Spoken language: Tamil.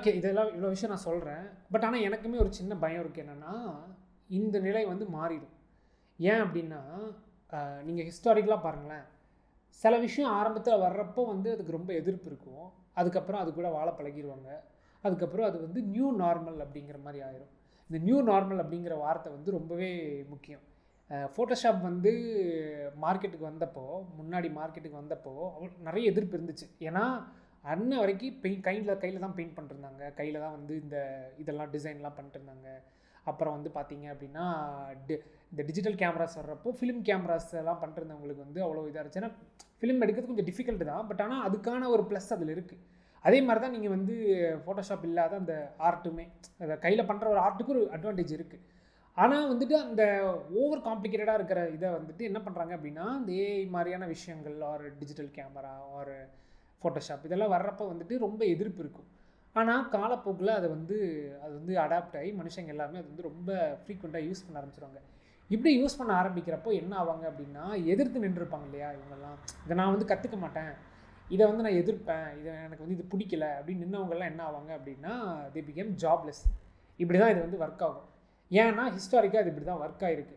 ஓகே, இதெல்லாம் இவ்வளோ விஷயம் நான் சொல்கிறேன். பட் ஆனால் எனக்குமே ஒரு சின்ன பயம் இருக்குது. என்னென்னா, இந்த நிலை வந்து மாறிடும். ஏன் அப்படின்னா, நீங்கள் ஹிஸ்டாரிக்கலாக பாருங்களேன். சில விஷயம் ஆரம்பத்தில் வர்றப்போ வந்து அதுக்கு ரொம்ப எதிர்ப்பு இருக்கும். அதுக்கப்புறம் அது கூட வாழ பழகிடுவாங்க. அதுக்கப்புறம் அது வந்து நியூ நார்மல் அப்படிங்கிற மாதிரி ஆயிரும். இந்த நியூ நார்மல் அப்படிங்கிற வார்த்தை வந்து ரொம்பவே முக்கியம். ஃபோட்டோஷாப் வந்து முன்னாடி மார்க்கெட்டுக்கு வந்தப்போ நிறைய எதிர்ப்பு இருந்துச்சு. ஏன்னா அன்ன வரைக்கும் கையில் தான் பெயிண்ட் பண்ணிருந்தாங்க. கையில் தான் வந்து இதெல்லாம் டிசைன்லாம் பண்ணிட்டுருந்தாங்க. அப்புறம் வந்து பார்த்தீங்க அப்படின்னா இந்த டிஜிட்டல் கேமராஸ் வர்றப்போ ஃபிலிம் கேமராஸ் எல்லாம் பண்ணிருந்தவங்களுக்கு வந்து அவ்வளோ இதாக இருந்துச்சு. ஏன்னா ஃபிலிம் எடுக்கிறது கொஞ்சம் டிஃபிகல்ட்டு தான். பட் ஆனால் அதுக்கான ஒரு ப்ளஸ் அதில் இருக்குது. அதே மாதிரி தான் நீங்கள் வந்து ஃபோட்டோஷாப் இல்லாத அந்த ஆர்ட்டுமே, அதை கையில் பண்ணுற ஒரு ஆர்ட்டுக்கு ஒரு அட்வான்டேஜ் இருக்குது. ஆனால் வந்துட்டு அந்த ஓவர் காம்ப்ளிகேட்டடாக இருக்கிற இதை வந்துட்டு என்ன பண்ணுறாங்க அப்படின்னா, இந்த ஏஐ மாதிரியான விஷயங்கள் ஒரு டிஜிட்டல் கேமரா ஒரு ஃபோட்டோஷாப் இதெல்லாம் வர்றப்போ வந்துட்டு ரொம்ப எதிர்ப்பு இருக்கும். ஆனால் காலப்போக்கில் அது வந்து அடாப்ட் ஆகி மனுஷங்க எல்லாமே அது வந்து ரொம்ப ஃப்ரீக்வெண்ட்டாக யூஸ் பண்ண ஆரம்பிச்சிருவாங்க. இப்படி யூஸ் பண்ண ஆரம்பிக்கிறப்போ என்ன ஆவாங்க அப்படின்னா, எதிர்த்து நின்றுருப்பாங்க இல்லையா இவங்கெல்லாம், இதை நான் வந்து கற்றுக்க மாட்டேன், இதை வந்து நான் எதிர்ப்பேன், இதை எனக்கு வந்து இது பிடிக்கல அப்படின்னு நின்றவங்கெல்லாம் என்ன ஆவாங்க அப்படின்னா, தே பிகேம் ஜாப்லெஸ். இப்படி தான் இது வந்து ஒர்க் ஆகும். ஏன்னா ஹிஸ்டாரிக்காக அது இப்படி தான் ஒர்க் ஆகிருக்கு.